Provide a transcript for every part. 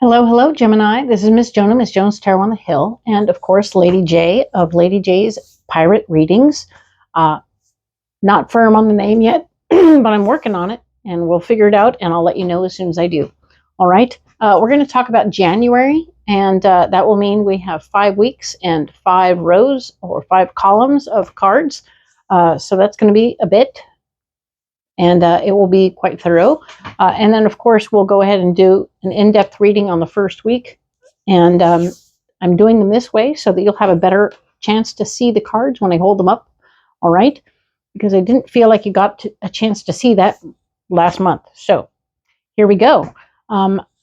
Hello, hello, Gemini. This is Miss Jonah, Miss Jones Tarot on the Hill, and of course, Lady J of Lady J's Pirate Readings. Not firm on the name yet, but I'm working on it, and we'll figure it out, and I'll let you know as soon as I do. All right, we're going to talk about January, and that will mean we have 5 weeks and 5 rows or 5 columns of cards. So that's going to be a bit, and it will be quite thorough. And then, of course, we'll go ahead and do an in-depth reading on the first week. And I'm doing them this way so that you'll have a better chance to see the cards when I hold them up. All right? Because I didn't feel like you got a chance to see that last month. So here we go.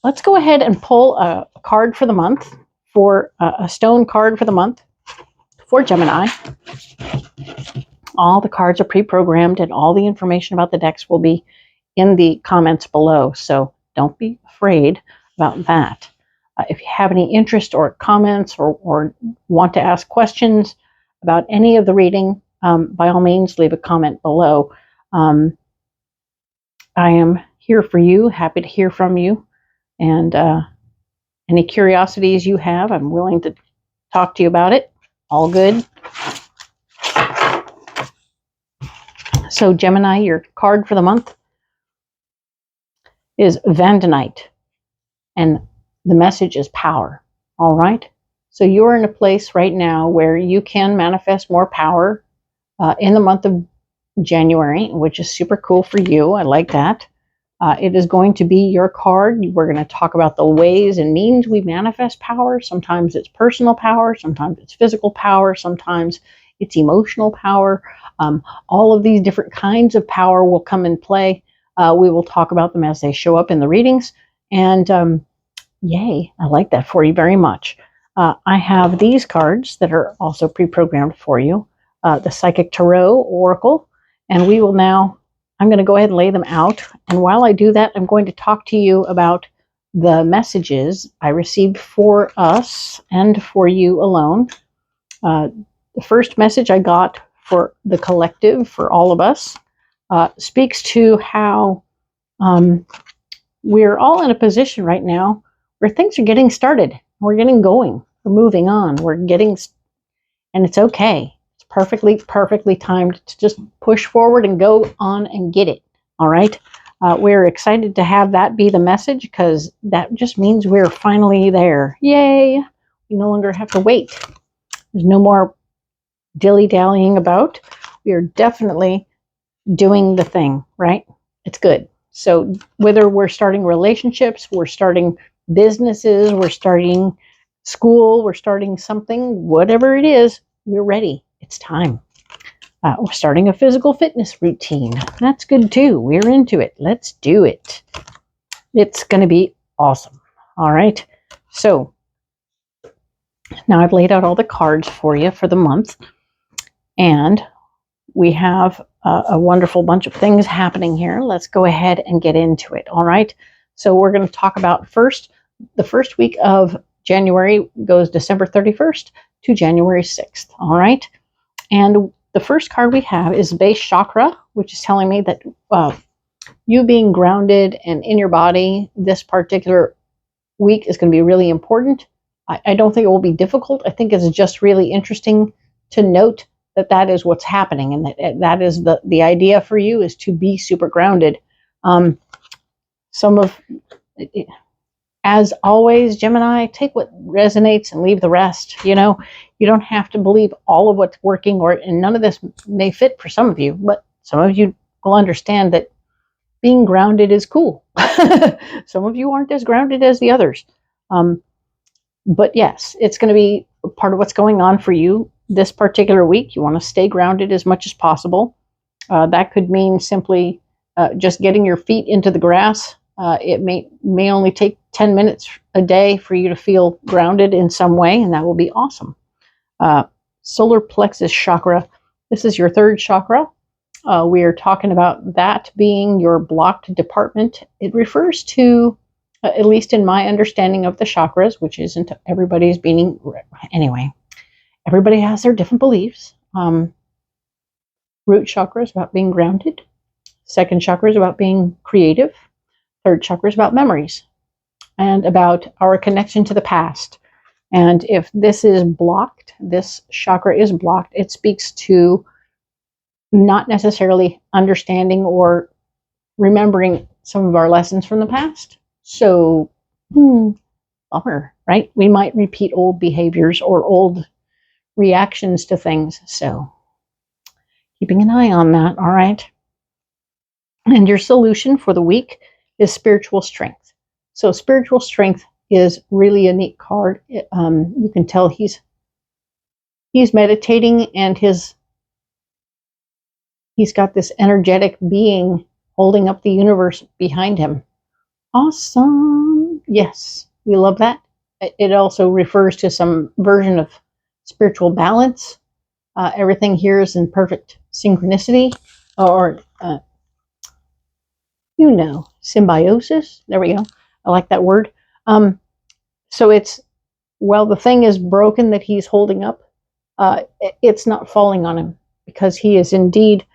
Let's go ahead and pull a card for the month, for a stone card for the month for Gemini. All the cards are pre-programmed, and all the information about the decks will be in the comments below. So don't be afraid about that. If you have any interest or comments or want to ask questions about any of the reading, by all means, leave a comment below. I am here for you, happy to hear from you. And any curiosities you have, I'm willing to talk to you about it. All good. So Gemini, your card for the month is Vandinite, and the message is power. All right. So you're in a place right now where you can manifest more power in the month of January, which is super cool for you. I like that. It is going to be your card. We're going to talk about the ways and means we manifest power. Sometimes it's personal power. Sometimes it's physical power. Sometimes it's emotional power. All of these different kinds of power will come in play. We will talk about them as they show up in the readings. And yay, I like that for you very much. I have these cards that are also pre-programmed for you. The Psychic Tarot Oracle. And we will now, I'm going to go ahead and lay them out. And while I do that, I'm going to talk to you about the messages I received for us and for you alone. The first message I got for the collective, for all of us, speaks to how we're all in a position right now where things are getting started. We're getting going. We're moving on. And it's okay. It's perfectly timed to just push forward and go on and get it. All right. We're excited to have that be the message, because that just means we're finally there. Yay. We no longer have to wait. There's no more dilly-dallying about. We are definitely doing the thing, right? It's good. So whether we're starting relationships, we're starting businesses, we're starting school, we're starting something, whatever it is, we're ready. It's time. We're starting a physical fitness routine. That's good too. We're into it. Let's do it. It's going to be awesome. All right. So now I've laid out all the cards for you for the month. And we have a wonderful bunch of things happening here. Let's go ahead and get into it. All right. So we're going to talk about the first week of January goes December 31st to January 6th. All right. And the first card we have is base chakra, which is telling me that you being grounded and in your body this particular week is going to be really important. I don't think it will be difficult. I think it's just really interesting to note that is what's happening, and that is the idea for you, is to be super grounded. As always, Gemini, take what resonates and leave the rest. You don't have to believe all of what's working, and none of this may fit for some of you, but some of you will understand that being grounded is cool. Some of you aren't as grounded as the others. But yes, it's going to be part of what's going on for you this particular week. You want to stay grounded as much as possible. That could mean simply just getting your feet into the grass. It may only take 10 minutes a day for you to feel grounded in some way, and that will be awesome. Solar plexus chakra. This is your third chakra. We are talking about that being your blocked department. It refers to, at least in my understanding of the chakras, which isn't everybody's meaning. Anyway, everybody has their different beliefs. Root chakra is about being grounded. Second chakra is about being creative. Third chakra is about memories. and about our connection to the past. And if this is blocked, this chakra is blocked, it speaks to not necessarily understanding or remembering some of our lessons from the past. So, bummer, right? We might repeat old behaviors or old reactions to things. So, keeping an eye on that, all right? And your solution for the week is spiritual strength. So, spiritual strength is really a neat card. You can tell he's meditating, and he's got this energetic being holding up the universe behind him. Awesome. Yes, we love that. It also refers to some version of spiritual balance. Everything here is in perfect synchronicity, or symbiosis. There we go. I like that word. So it's, while the thing is broken that he's holding up, it's not falling on him, because he is indeed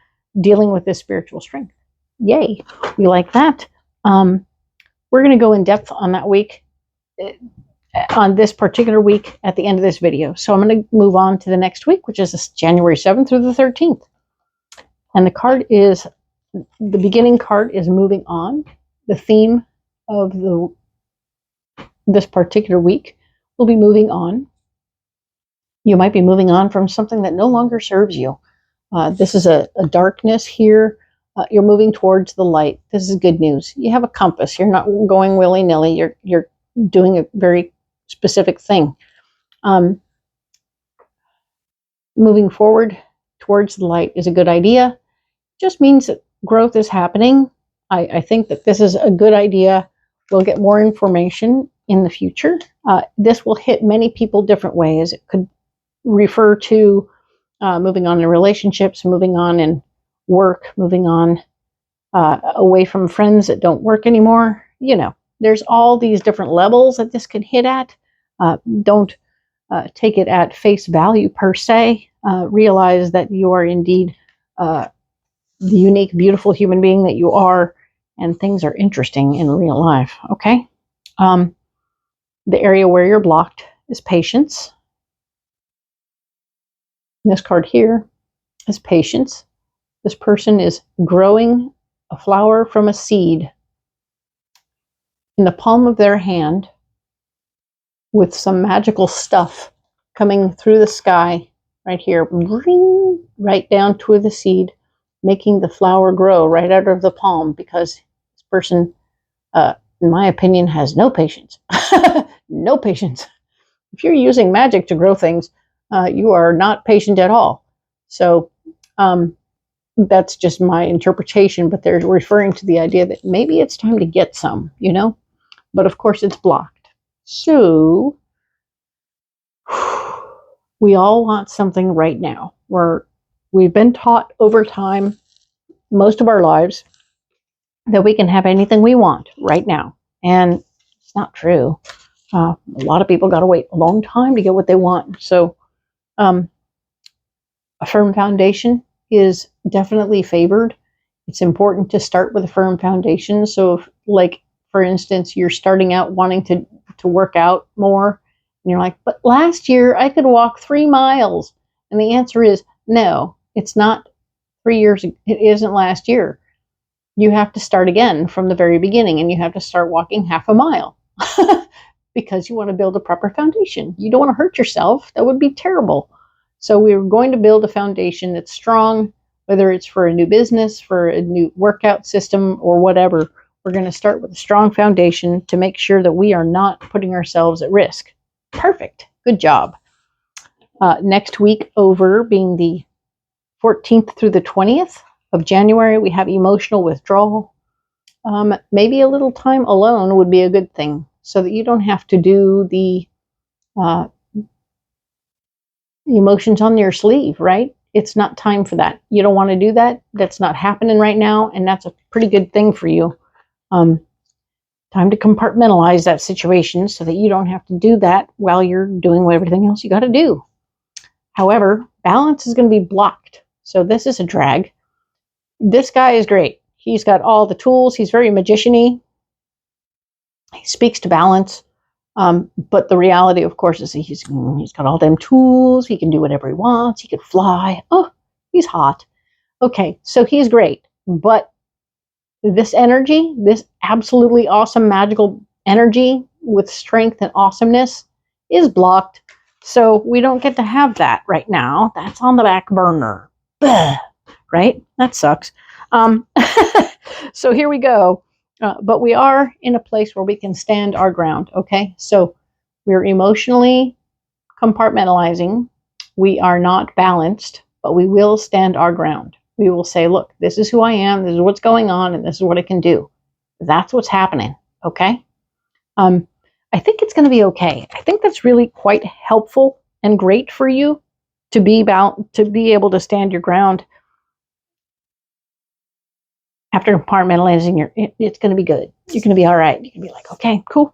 dealing with this spiritual strength. Yay, we like that. We're going to go in depth on that week, on this particular week at the end of this video. So I'm going to move on to the next week, which is January 7th through the 13th. And the beginning card is moving on. The theme of this particular week will be moving on. You might be moving on from something that no longer serves you. This is a darkness here. You're moving towards the light. This is good news. You have a compass. You're not going willy-nilly. You're doing a very specific thing. Moving forward towards the light is a good idea. Just means that growth is happening. I think that this is a good idea. We'll get more information in the future. This will hit many people different ways. It could refer to moving on in relationships, moving on in work, moving on away from friends that don't work anymore. There's all these different levels that this can hit at. Don't take it at face value per se. Realize that you are indeed the unique, beautiful human being that you are, and things are interesting in real life, okay? The area where you're blocked is patience. This card here is patience. This person is growing a flower from a seed in the palm of their hand, with some magical stuff coming through the sky right here, right down to the seed, making the flower grow right out of the palm, because this person, in my opinion, has no patience. No patience. If you're using magic to grow things, you are not patient at all. So that's just my interpretation, but they're referring to the idea that maybe it's time to get some, but of course it's blocked. So we all want something right now. We've been taught over time, most of our lives, that we can have anything we want right now. And it's not true. A lot of people got to wait a long time to get what they want. So a firm foundation is definitely favored. It's important to start with a firm foundation. So if, like, for instance, you're starting out wanting to work out more, and you're like, but last year I could walk 3 miles. And the answer is no, it's not 3 years. It isn't last year. You have to start again from the very beginning, and you have to start walking half a mile because you want to build a proper foundation. You don't want to hurt yourself. That would be terrible. So we're going to build a foundation that's strong, whether it's for a new business, for a new workout system, or whatever. We're going to start with a strong foundation to make sure that we are not putting ourselves at risk. Perfect. Good job. Next week over, being the 14th through the 20th of January, we have emotional withdrawal. Maybe a little time alone would be a good thing, so that you don't have to do the emotions on your sleeve, right? It's not time for that. You don't want to do that. That's not happening right now, and that's a pretty good thing for you. Time to compartmentalize that situation so that you don't have to do that while you're doing everything else you got to do. However, balance is going to be blocked. So this is a drag. This guy is great. He's got all the tools. He's very magician-y. He speaks to balance. But the reality, of course, is he's got all them tools. He can do whatever he wants. He can fly. Oh, he's hot. Okay, so he's great. But this energy, this absolutely awesome, magical energy with strength and awesomeness is blocked. So we don't get to have that right now. That's on the back burner. Right? That sucks. So here we go. But we are in a place where we can stand our ground, okay? So we're emotionally compartmentalizing. We are not balanced, but we will stand our ground. We will say, look, this is who I am, this is what's going on, and this is what I can do. That's what's happening, okay? I think it's going to be okay. I think that's really quite helpful and great for you to be able to stand your ground. After compartmentalizing, it's going to be good. You're going to be all right. You can be like, okay, cool.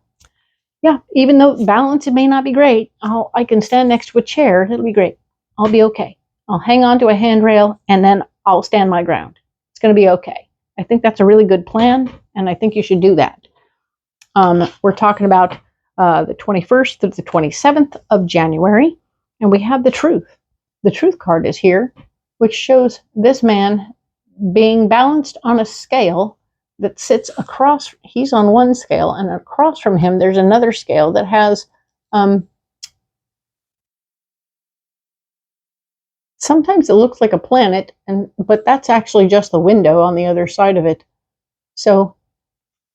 Yeah, even though balance, it may not be great, I can stand next to a chair. It'll be great. I'll be okay. I'll hang on to a handrail, and then I'll stand my ground. It's going to be okay. I think that's a really good plan, and I think you should do that. We're talking about the 21st through the 27th of January, and we have the truth. The truth card is here, which shows this man being balanced on a scale that sits across. He's on one scale, and across from him there's another scale that has sometimes it looks like a planet, but that's actually just the window on the other side of it. So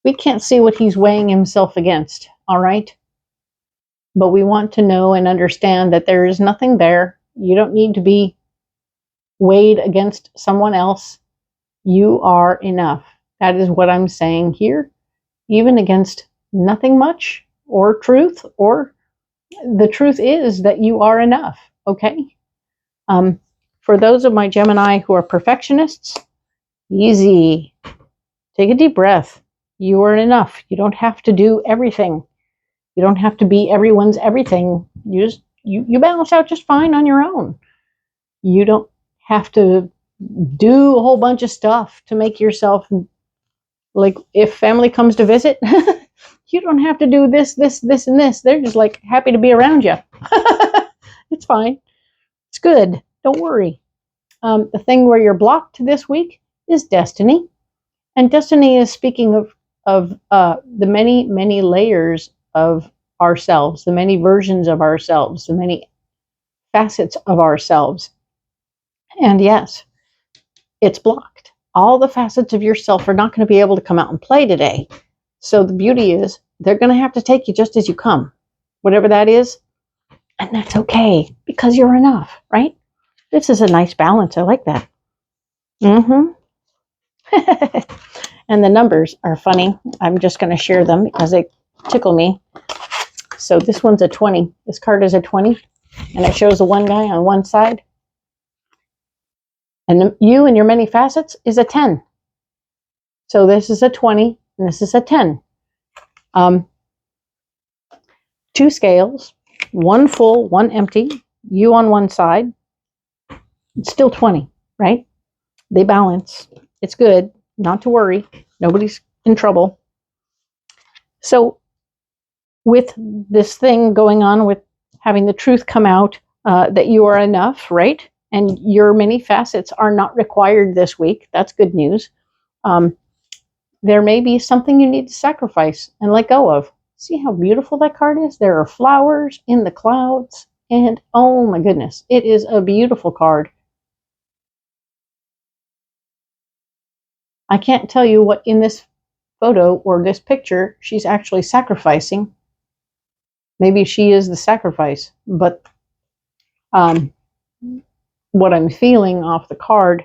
we can't see what he's weighing himself against, all right? But we want to know and understand that there is nothing there. You don't need to be weighed against someone else. You are enough. That is what I'm saying here. Even against nothing much or truth, or the truth is that you are enough, okay? For those of my Gemini who are perfectionists, easy. Take a deep breath. You are enough. You don't have to do everything. You don't have to be everyone's everything. You balance out just fine on your own. You don't have to do a whole bunch of stuff to make yourself, like if family comes to visit, you don't have to do this, and this. They're just like happy to be around you. It's fine. It's good. Don't worry. The thing where you're blocked this week is destiny. And destiny is speaking of the many, many layers of ourselves, the many versions of ourselves, the many facets of ourselves. And yes, it's blocked. All the facets of yourself are not going to be able to come out and play today. So the beauty is they're going to have to take you just as you come, whatever that is. And that's okay because you're enough, right? This is a nice balance. I like that. And the numbers are funny. I'm just going to share them because they tickle me. So this one's a 20. This card is a 20. And it shows the one guy on one side. And you and your many facets is a 10. So this is a 20 and this is a 10. Two scales, one full, one empty. You on one side. It's still 20, right? They balance. It's good. Not to worry. Nobody's in trouble. So with this thing going on with having the truth come out, that you are enough, right? And your many facets are not required this week. That's good news. There may be something you need to sacrifice and let go of. See how beautiful that card is? There are flowers in the clouds. And oh my goodness, it is a beautiful card. I can't tell you what in this photo or this picture she's actually sacrificing. Maybe she is the sacrifice, but what I'm feeling off the card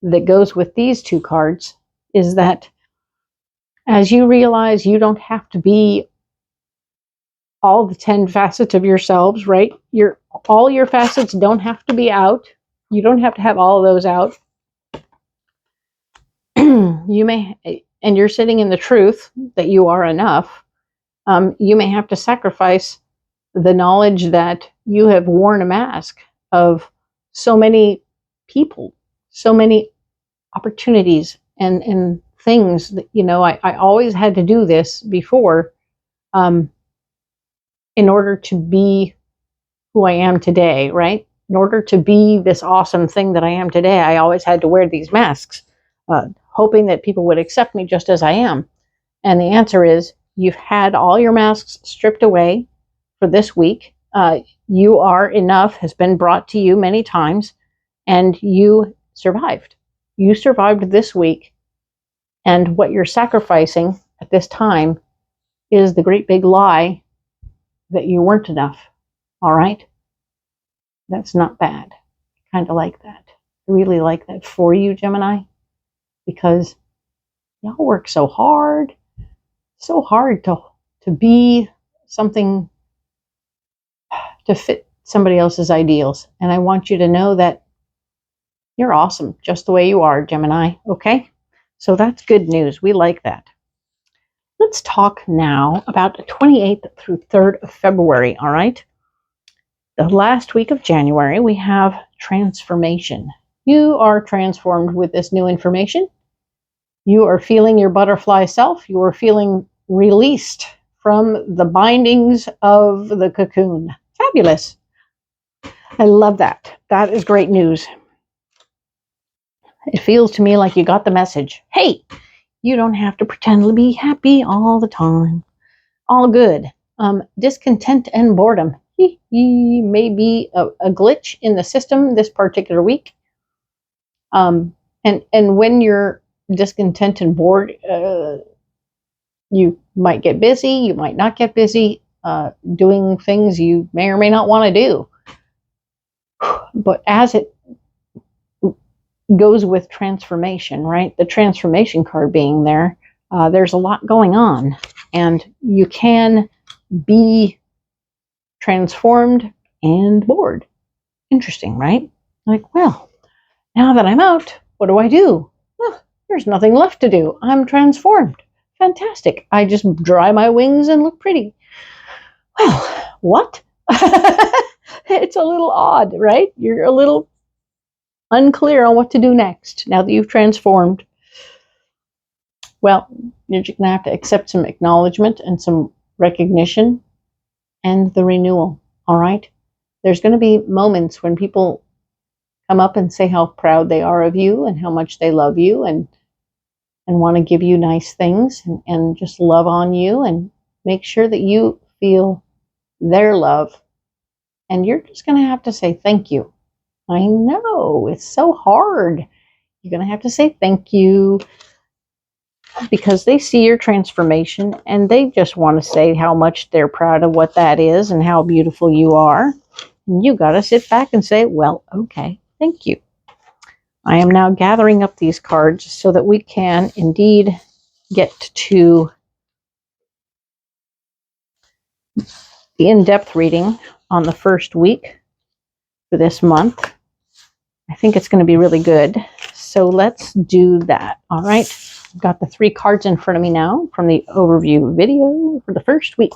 that goes with these two cards is that as you realize you don't have to be all the 10 facets of yourselves, right? All your facets don't have to be out. You don't have to have all of those out. You may, and you're sitting in the truth that you are enough. You may have to sacrifice the knowledge that you have worn a mask of so many people, so many opportunities and things that, I always had to do this before in order to be who I am today, right? In order to be this awesome thing that I am today, I always had to wear these masks, hoping that people would accept me just as I am. And the answer is, you've had all your masks stripped away for this week. You are enough has been brought to you many times, and you survived. You survived this week. And what you're sacrificing at this time is the great big lie that you weren't enough. All right? That's not bad. I kind of like that. I really like that for you, Gemini, because y'all work so hard to be something, to fit somebody else's ideals. And I want you to know that you're awesome just the way you are, Gemini, okay? So that's good news. We like that. Let's talk now about the 28th through 3rd of February, all right? The last week of January, we have transformation. You are transformed with this new information. You are feeling your butterfly self. You are feeling released from the bindings of the cocoon. Fabulous. I love that. That is great news. It feels to me like you got the message. Hey, you don't have to pretend to be happy all the time. All good. Discontent and boredom may be a glitch in the system this particular week. And when you're discontent and bored, you might get busy, you might not get busy doing things you may or may not want to do. But as it goes with transformation, right? The transformation card being there, there's a lot going on, and you can be transformed and bored. Interesting, right? Like, well, now that I'm out, what do I do? Well, there's nothing left to do. I'm transformed. Fantastic. I just dry my wings and look pretty. Well, what? It's a little odd, right? You're a little unclear on what to do next now that you've transformed. Well, you're just going to have to accept some acknowledgement and some recognition and the renewal, all right? There's going to be moments when people come up and say how proud they are of you and how much they love you and want to give you nice things and just love on you and make sure that you feel their love. And you're just going to have to say thank you. I know, it's so hard. You're going to have to say thank you because they see your transformation and they just want to say how much they're proud of what that is and how beautiful you are. And you got to sit back and say, well, okay, thank you. I am now gathering up these cards so that we can indeed get to the in-depth reading on the first week for this month. I think it's going to be really good. So let's do that. All right. I've got the 3 cards in front of me now from the overview video for the first week,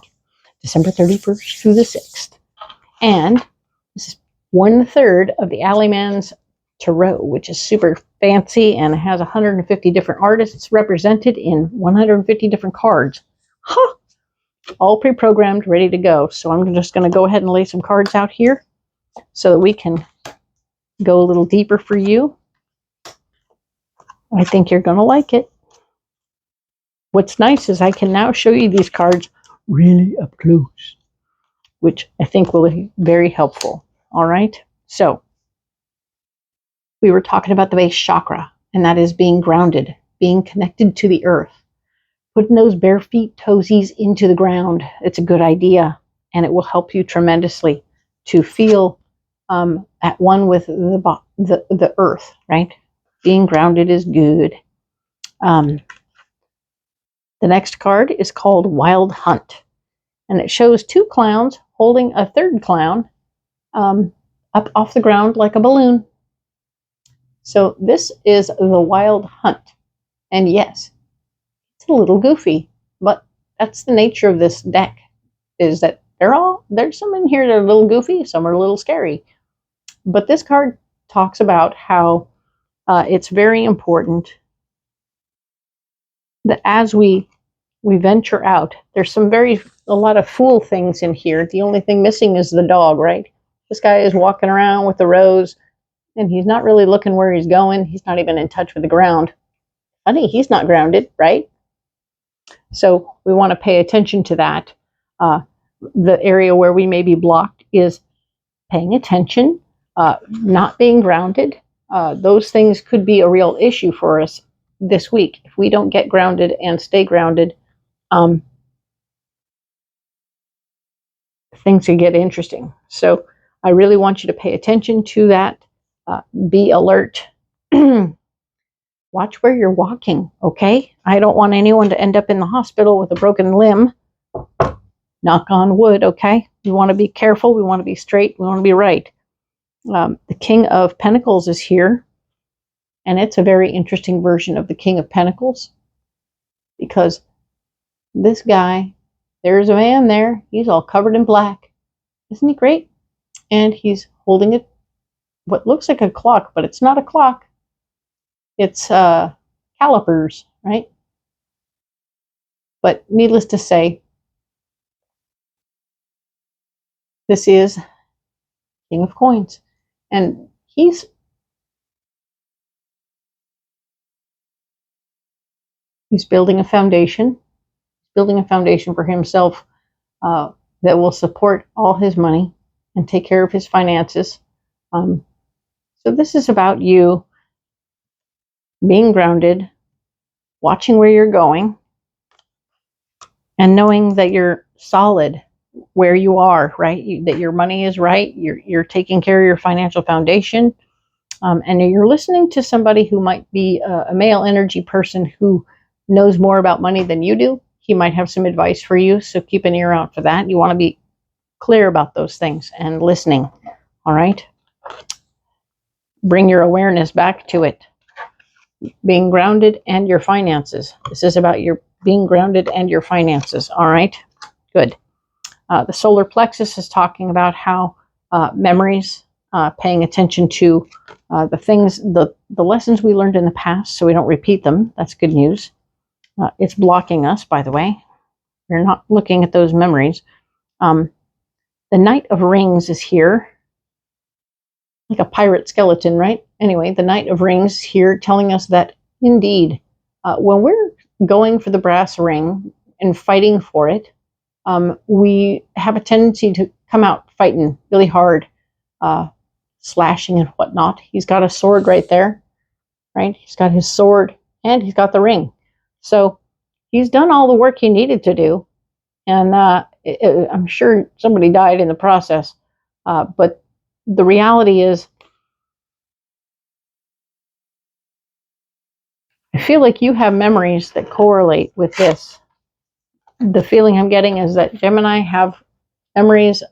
December 31st through the 6th. And this is 1/3 of the Alleyman's Tarot, which is super fancy and has 150 different artists represented in 150 different cards. Huh! All pre-programmed, ready to go. So I'm just going to go ahead and lay some cards out here so that we can go a little deeper for you. I think you're going to like it. What's nice is I can now show you these cards really up close, which I think will be very helpful. All right. So we were talking about the base chakra, and that is being grounded, being connected to the earth, putting those bare feet, toesies into the ground. It's a good idea, and it will help you tremendously to feel at one with the earth, right? Being grounded is good. The next card is called Wild Hunt, and it shows 2 clowns holding a 3rd clown up off the ground like a balloon. So this is the Wild Hunt. And yes, it's a little goofy, but that's the nature of this deck, is that there's some in here that are a little goofy, some are a little scary. But this card talks about how it's very important that as we venture out, there's a lot of fool things in here. The only thing missing is the dog, right? This guy is walking around with the rose, and he's not really looking where he's going. He's not even in touch with the ground. Honey, he's not grounded, right? So we want to pay attention to that. The area where we may be blocked is paying attention, not being grounded. Those things could be a real issue for us this week. If we don't get grounded and stay grounded, things could get interesting. So I really want you to pay attention to that. Be alert. Watch where you're walking, okay? I don't want anyone to end up in the hospital with a broken limb. Knock on wood, okay? We want to be careful. We want to be straight. We want to be right. The King of Pentacles is here. And it's a very interesting version of the King of Pentacles. Because this guy, there's a man there. He's all covered in black. Isn't he great? And he's holding what looks like a clock, but it's not a clock. It's calipers, right? But needless to say, this is King of Coins. And he's building a foundation. Building a foundation for himself that will support all his money and take care of his finances. So this is about you being grounded, watching where you're going, and knowing that you're solid where you are, right? That your money is right. You're taking care of your financial foundation. And you're listening to somebody who might be a male energy person who knows more about money than you do. He might have some advice for you, so keep an ear out for that. You want to be clear about those things and listening, all right? Bring your awareness back to it. Being grounded and your finances. This is about your being grounded and your finances, all right? Good. The solar plexus is talking about how memories, paying attention to the things, the lessons we learned in the past so we don't repeat them. That's good news. It's blocking us, by the way. We're not looking at those memories. The Knight of Rings is here. Like a pirate skeleton, right? Anyway, the Knight of Rings here telling us that, indeed, when we're going for the brass ring and fighting for it, we have a tendency to come out fighting really hard, slashing and whatnot. He's got a sword right there, right? He's got his sword and he's got the ring. So he's done all the work he needed to do. And I'm sure somebody died in the process. But the reality is, I feel like you have memories that correlate with this. The feeling I'm getting is that Gemini have memories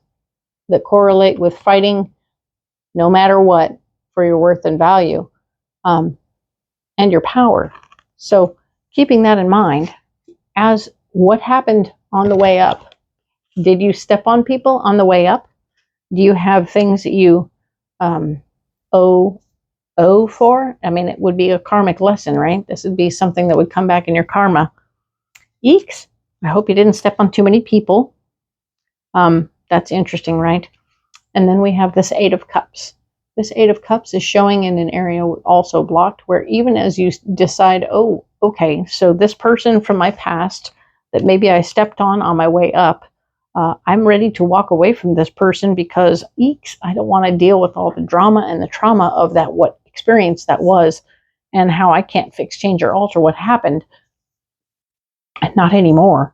that correlate with fighting no matter what for your worth and value, and your power. So keeping that in mind, as what happened on the way up? Did you step on people on the way up? Do you have things that you owe for? I mean, it would be a karmic lesson, right? This would be something that would come back in your karma. Eeks, I hope you didn't step on too many people. That's interesting, right? And then we have this Eight of Cups. This Eight of Cups is showing in an area also blocked, where even as you decide, oh, okay, so this person from my past that maybe I stepped on my way up, I'm ready to walk away from this person because, eeks, I don't want to deal with all the drama and the trauma of that, what experience that was, and how I can't fix, change, or alter what happened. And not anymore.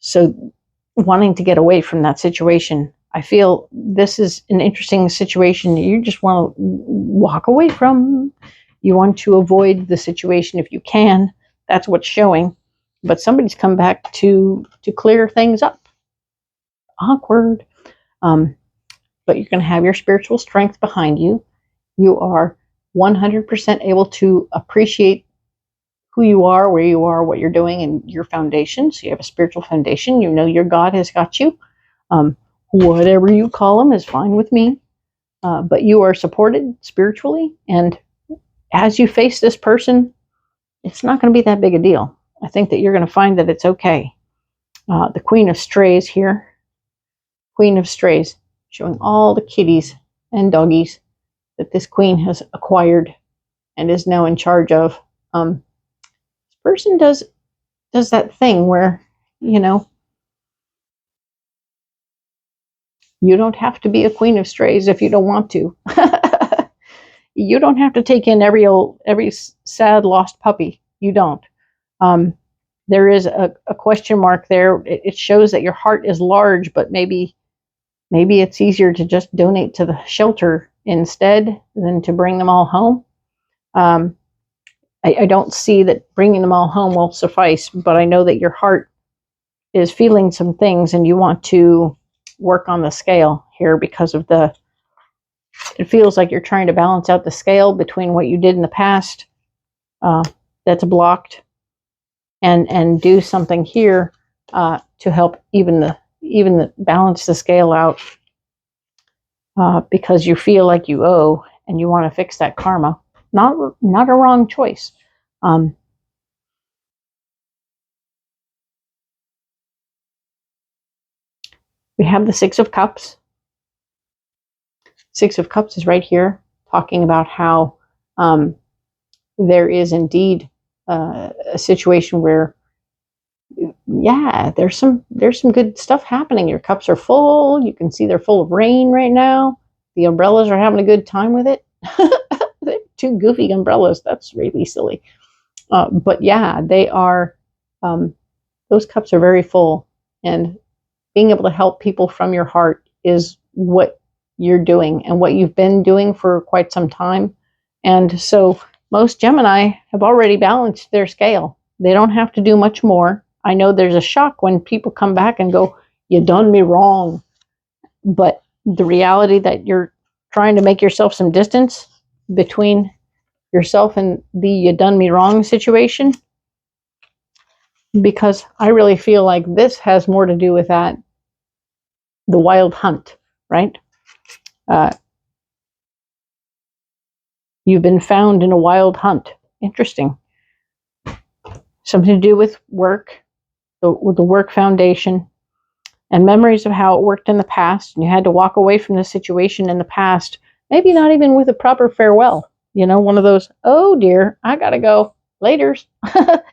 So wanting to get away from that situation. I feel this is an interesting situation you just want to walk away from. You want to avoid the situation if you can. That's what's showing. But somebody's come back to clear things up. Awkward. But you're going to have your spiritual strength behind you. You are 100% able to appreciate who you are, where you are, what you're doing, and your foundation. So you have a spiritual foundation. You know your God has got you. Whatever you call them is fine with me. But you are supported spiritually. And as you face this person, it's not going to be that big a deal. I think that you're going to find that it's okay. The Queen of Strays here. Queen of Strays, showing all the kitties and doggies that this queen has acquired and is now in charge of. This person does that thing where, you know, you don't have to be a Queen of Strays if you don't want to. You don't have to take in every sad lost puppy. You don't. There is a question mark there. It shows that your heart is large, but maybe it's easier to just donate to the shelter instead than to bring them all home. I don't see that bringing them all home will suffice, but I know that your heart is feeling some things and you want to work on the scale here because of it feels like you're trying to balance out the scale between what you did in the past that's blocked and do something here to help even balance the scale out because you feel like you owe and you want to fix that karma. Not a wrong choice. We have the Six of Cups. Six of Cups is right here, talking about how there is indeed a situation where, yeah, there's some good stuff happening. Your cups are full. You can see they're full of rain right now. The umbrellas are having a good time with it. They're two goofy umbrellas. That's really silly. But yeah, they are. Those cups are very full, and being able to help people from your heart is what you're doing and what you've been doing for quite some time. And so most Gemini have already balanced their scale. They don't have to do much more. I know there's a shock when people come back and go, "You done me wrong." But the reality that you're trying to make yourself some distance between yourself and the "you done me wrong" situation, because I really feel like this has more to do with that, the wild hunt, right? You've been found in a wild hunt. Interesting. Something to do with work, with the work foundation, and memories of how it worked in the past, and you had to walk away from the situation in the past, maybe not even with a proper farewell. You know, one of those, "Oh dear, I gotta go, laters,"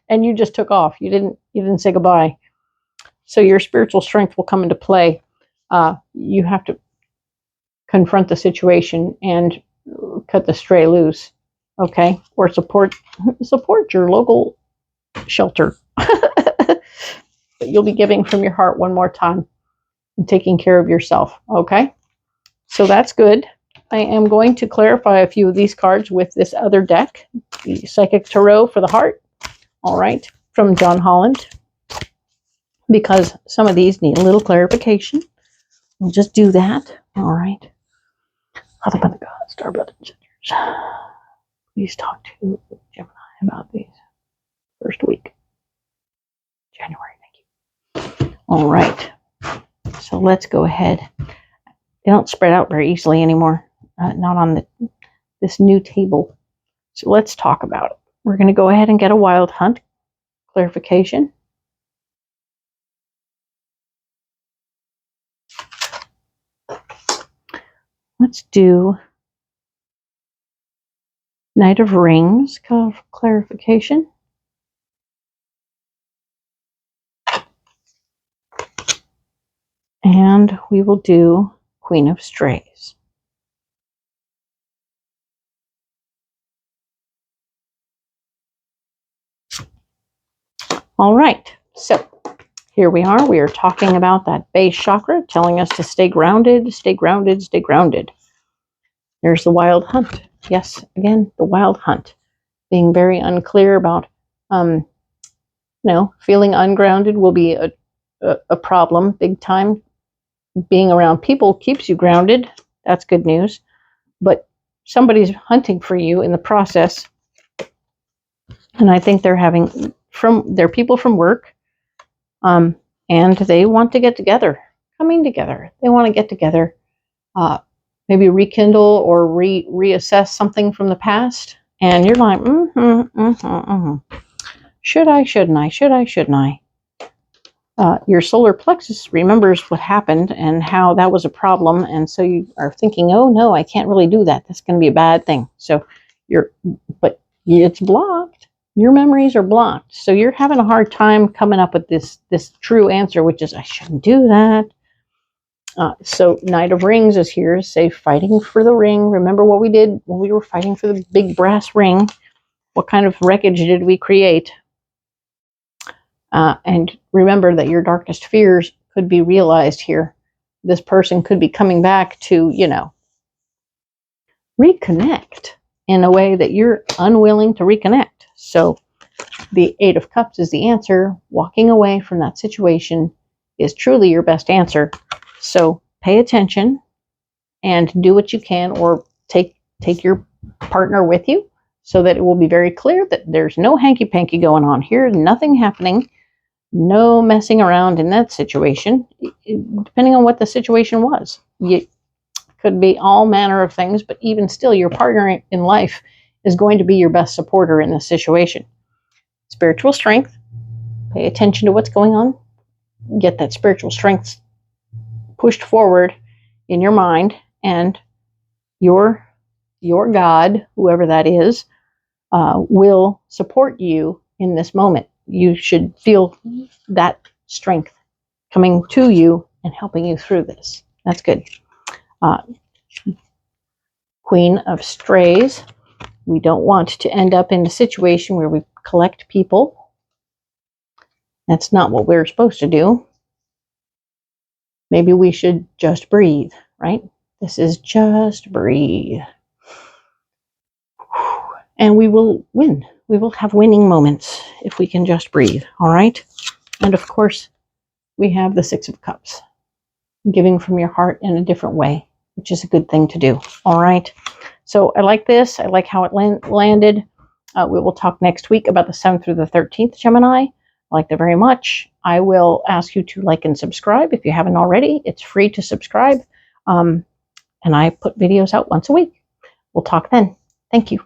and you just took off. You didn't say goodbye. So your spiritual strength will come into play. You have to confront the situation and cut the stray loose, okay? Or support your local shelter. But you'll be giving from your heart one more time and taking care of yourself, okay? So that's good. I am going to clarify a few of these cards with this other deck, the Psychic Tarot for the Heart, all right, from John Holland, because some of these need a little clarification. We'll just do that, all right? Father, Mother, God, Star, Blood, and Sisters, please talk to Gemini about these first week, January. Thank you. All right. So let's go ahead. They don't spread out very easily anymore. Not on this new table. So let's talk about it. We're going to go ahead and get a wild hunt clarification. Let's do Knight of Rings clarification. And we will do Queen of Strays. All right, so here we are. We are talking about that base chakra, telling us to stay grounded, stay grounded, stay grounded. There's the wild hunt. Yes, again, the wild hunt. Being very unclear about, feeling ungrounded will be a problem big time. Being around people keeps you grounded. That's good news. But somebody's hunting for you in the process. And I think they're people from work. And they want to get together, coming together. They want to get together, maybe rekindle or reassess something from the past And you're like, should I, shouldn't I, should I, shouldn't I? Your solar plexus remembers what happened and how that was a problem. And so you are thinking, oh no, I can't really do that. That's going to be a bad thing. So but it's blocked. Your memories are blocked. So you're having a hard time coming up with this true answer, which is, I shouldn't do that. So Knight of Rings is here to say fighting for the ring. Remember what we did when we were fighting for the big brass ring? What kind of wreckage did we create? And remember that your darkest fears could be realized here. This person could be coming back to, reconnect in a way that you're unwilling to reconnect. So the Eight of Cups is the answer. Walking away from that situation is truly your best answer. So pay attention and do what you can, or take your partner with you so that it will be very clear that there's no hanky-panky going on here, nothing happening, no messing around in that situation, depending on what the situation was. It could be all manner of things, but even still, your partner in life is going to be your best supporter in this situation. Spiritual strength, pay attention to what's going on, get that spiritual strength pushed forward in your mind, and your God, whoever that is, will support you in this moment. You should feel that strength coming to you and helping you through this. That's good. Queen of Strays. We don't want to end up in a situation where we collect people. That's not what we're supposed to do. Maybe we should just breathe, right? This is just breathe. And we will win. We will have winning moments if we can just breathe, all right? And of course, we have the Six of Cups. Giving from your heart in a different way, which is a good thing to do, all right? So I like this. I like how it landed. We will talk next week about the 7th through the 13th, Gemini. I liked it very much. I will ask you to like and subscribe if you haven't already. It's free to subscribe. And I put videos out once a week. We'll talk then. Thank you.